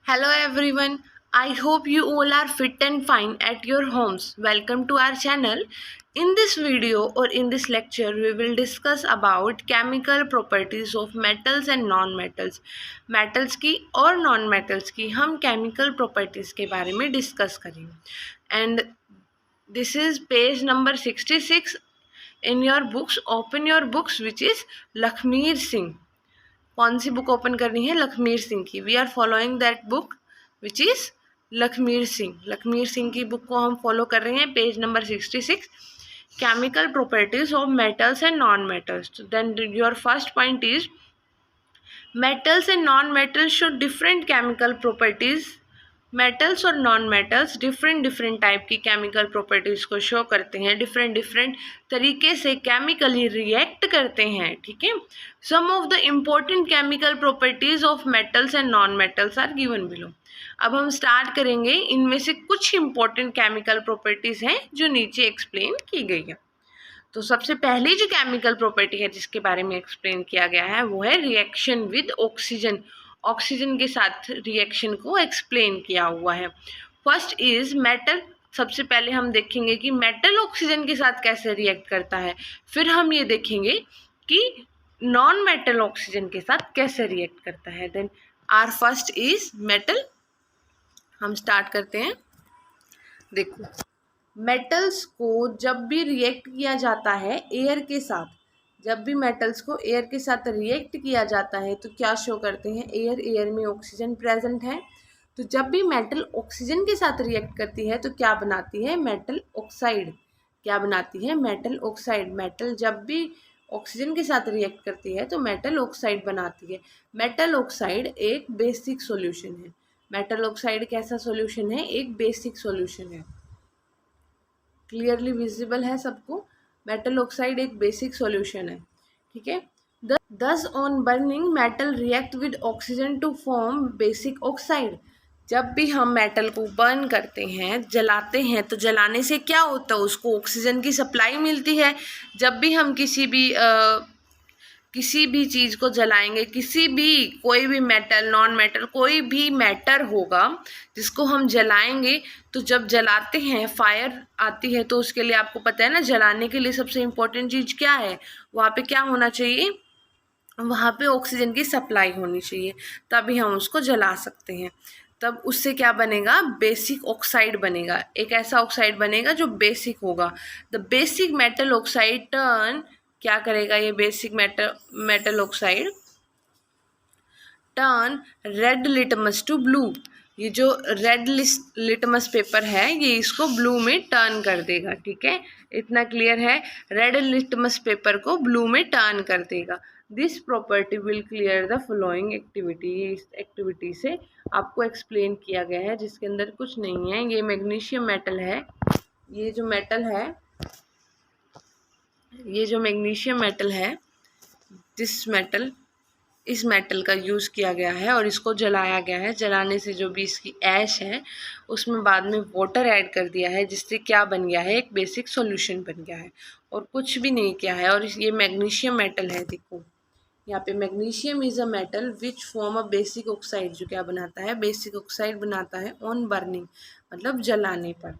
Hello everyone. I hope you all are fit and fine at your homes. Welcome to our channel. In this video or in this lecture we will discuss about chemical properties of metals and non-metals. Metals की और non-metals की हम chemical properties के बारे में discuss करेंगे. And this is page number 66 in your books. Open your books, which is Lakhmeer Singh. कौन सी book open करनी है? लखमीर सिंह की. We are following that book which is Lakhmir Singh. Lakhmir Singh की बुक को हम फॉलो कर रहे हैं. Page number 66, chemical properties of metals and non metals. Then your first point is metals and non metals show different chemical properties. Metals और non metals different type की chemical properties को show करते हैं, different तरीके से chemically react करते हैं. ठीक है. Some of the important chemical properties of metals and non metals are given below. अब हम स्टार्ट करेंगे. इनमें से कुछ इंपॉर्टेंट केमिकल प्रॉपर्टीज हैं जो नीचे एक्सप्लेन की गई है. तो सबसे पहली जो केमिकल प्रॉपर्टी है जिसके बारे में एक्सप्लेन किया गया है वो है रिएक्शन विद ऑक्सीजन. ऑक्सीजन के साथ रिएक्शन को एक्सप्लेन किया हुआ है. First is metal. सबसे पहले हम देखेंगे कि मेटल ऑक्सीजन के साथ कैसे रिएक्ट करता है. फिर हम ये देखेंगे कि नॉन मेटल ऑक्सीजन के साथ कैसे रिएक्ट करता है. Then our first is metal. हम स्टार्ट करते हैं. देखो, मेटल्स को जब भी रिएक्ट किया जाता है एयर के साथ, जब भी मेटल्स को एयर के साथ रिएक्ट किया जाता है तो क्या शो करते हैं? एयर में ऑक्सीजन प्रेजेंट है. तो जब भी मेटल ऑक्सीजन के साथ रिएक्ट करती है तो क्या बनाती है? Metal oxide. क्या बनाती है? Metal oxide. मेटल जब भी ऑक्सीजन के साथ रिएक्ट करती है तो मेटल ऑक्साइड बनाती है. मेटल ऑक्साइड एक बेसिक सॉल्यूशन है. मेटल ऑक्साइड कैसा सॉल्यूशन है? एक बेसिक सॉल्यूशन है. क्लियरली विजिबल है सबको? मेटल ऑक्साइड एक बेसिक सॉल्यूशन है. ठीक है. Thus on burning metal react with oxygen to form basic oxide. जब भी हम मेटल को बर्न करते हैं, जलाते हैं, तो जलाने से क्या होता है? उसको ऑक्सीजन की सप्लाई मिलती है. जब भी हम किसी भी चीज़ को जलाएंगे, कोई भी मेटल, नॉन मेटल, कोई भी मैटर होगा जिसको हम जलाएंगे, तो जब जलाते हैं फायर आती है तो उसके लिए आपको पता है ना, जलाने के लिए सबसे इम्पोर्टेंट चीज़ क्या है? वहाँ पे क्या होना चाहिए? वहाँ पे ऑक्सीजन की सप्लाई होनी चाहिए, तभी हम उसको जला सकते हैं. तब उससे क्या बनेगा? बेसिक ऑक्साइड बनेगा. एक ऐसा ऑक्साइड बनेगा जो बेसिक होगा. The basic metal oxide turn. क्या करेगा ये basic metal oxide? Turn red litmus to blue. ये जो रेड लिटमस पेपर है ये इसको ब्लू में टर्न कर देगा. ठीक है, इतना क्लियर है? रेड लिटमस पेपर को ब्लू में टर्न कर देगा. This property will clear the following activity. इस एक्टिविटी से आपको एक्सप्लेन किया गया है जिसके अंदर कुछ नहीं है. ये मैग्नीशियम मेटल है. ये जो मैग्नीशियम मेटल है, इस मेटल का यूज़ किया गया है और इसको जलाया गया है. जलाने से जो भी इसकी ऐश है उसमें बाद में वाटर ऐड कर दिया है, जिससे क्या बन गया है? एक बेसिक सॉल्यूशन बन गया है और कुछ भी नहीं किया है. और ये मैग्नीशियम मेटल है. देखो यहाँ पे magnesium is a metal which form a basic oxide. जो क्या बनाता है? बेसिक ऑक्साइड बनाता है ऑन बर्निंग, मतलब जलाने पर.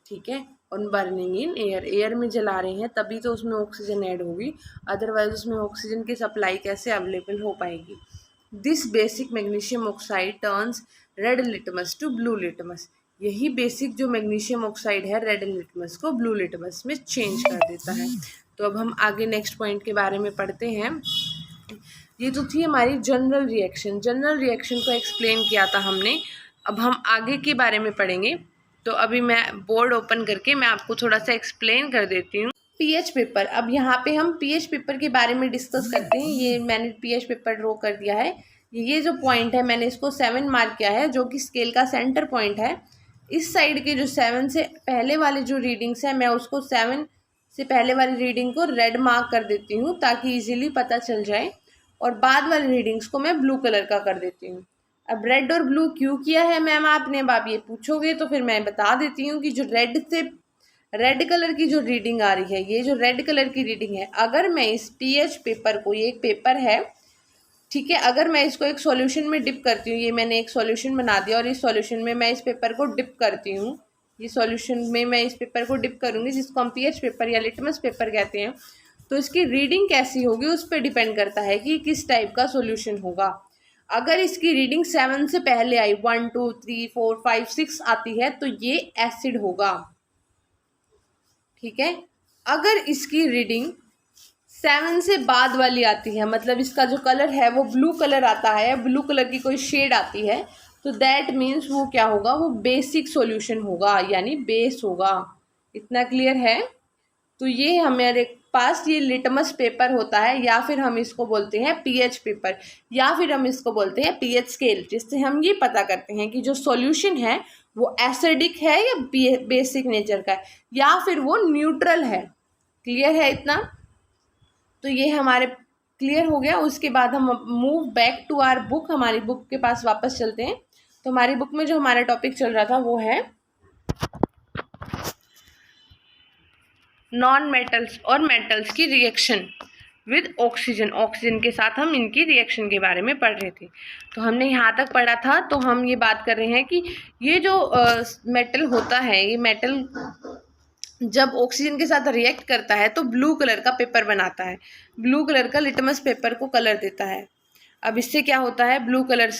ठीक है. ऑन बर्निंग इन एयर में जला रहे हैं तभी तो उसमें ऑक्सीजन ऐड होगी, अदरवाइज उसमें ऑक्सीजन की सप्लाई कैसे अवेलेबल हो पाएगी? This basic magnesium oxide turns red litmus to blue litmus. यही बेसिक जो मैग्नीशियम ऑक्साइड है रेड लिटमस को ब्लू लिटमस में चेंज कर देता है. तो अब हम आगे नेक्स्ट पॉइंट के बारे में पढ़ते हैं. ये तो थी हमारी जनरल रिएक्शन को एक्सप्लेन किया था हमने. अब हम आगे के बारे में पढ़ेंगे. तो अभी मैं बोर्ड ओपन करके मैं आपको थोड़ा सा एक्सप्लेन कर देती हूँ. PH paper. अब यहाँ पे हम पीएच पेपर के बारे में डिस्कस करते हैं. ये मैंने पीएच पेपर ड्रॉ कर दिया है. ये जो पॉइंट है मैंने इसको 7 मार्क किया है, जो कि स्केल का सेंटर पॉइंट है. इस साइड के जो 7 से पहले वाले जो रीडिंग्स है मैं उसको 7 से पहले वाली रीडिंग को रेड मार्क कर देती हूँ ताकि इजीली पता चल जाए, और बाद वाली रीडिंग्स को मैं ब्लू कलर का कर देती हूँ. अब रेड और ब्लू क्यों किया है मैम आपने? अब आप ये पूछोगे तो फिर मैं बता देती हूँ कि जो रेड कलर की जो रीडिंग आ रही है, ये जो रेड कलर की रीडिंग है, अगर मैं इस पीएच पेपर को, ये एक पेपर है, ठीक है। अगर मैं इसको एक सॉल्यूशन में डिप करती हूँ, ये मैंने एक सॉल्यूशन बना दिया और इस सॉल्यूशन में मैं इस पेपर को डिप करती हूँ, ये सॉल्यूशन में मैं इस पेपर को डिप करूँगी जिसको हम पीएच पेपर या लिटमस पेपर कहते हैं, तो इसकी रीडिंग कैसी होगी उस पर डिपेंड करता है कि किस टाइप का सॉल्यूशन होगा। अगर इसकी रीडिंग 7 से पहले आई, 1 2 3 4 5 6 आती है तो ये एसिड होगा। ठीक है। अगर इसकी रीडिंग 7 से बाद वाली आती है, मतलब इसका जो कलर है वो ब्लू कलर आता है, ब्लू कलर की कोई शेड आती है, तो दैट मीन्स वो क्या होगा, वो बेसिक सॉल्यूशन होगा, यानी बेस होगा। इतना क्लियर है। तो ये हमारे पास ये लिटमस पेपर होता है, या फिर हम इसको बोलते हैं पीएच पेपर, या फिर हम इसको बोलते हैं पीएच स्केल, जिससे हम ये पता करते हैं कि जो सॉल्यूशन है वो एसिडिक है या बेसिक नेचर का है, या फिर वो न्यूट्रल है। क्लियर है इतना? तो ये हमारे क्लियर हो गया। उसके बाद हम move back to our book, हमारी बुक के पास वापस चलते हैं। तो हमारी बुक में जो हमारा टॉपिक चल रहा था वो है नॉन मेटल्स और मेटल्स की रिएक्शन विद ऑक्सीजन। ऑक्सीजन के साथ हम इनकी रिएक्शन के बारे में पढ़ रहे थे। तो हमने यहाँ तक पढ़ा था, तो हम ये बात कर रहे हैं कि ये जो मेटल होता है, ये मेटल जब ऑक्सीजन के साथ रिएक्ट करता है तो ब्लू कलर का पेपर बनाता है, ब्लू कलर का लिटमस पेपर को कलर देता है। अब इससे क्या होता है, ब्लू कलर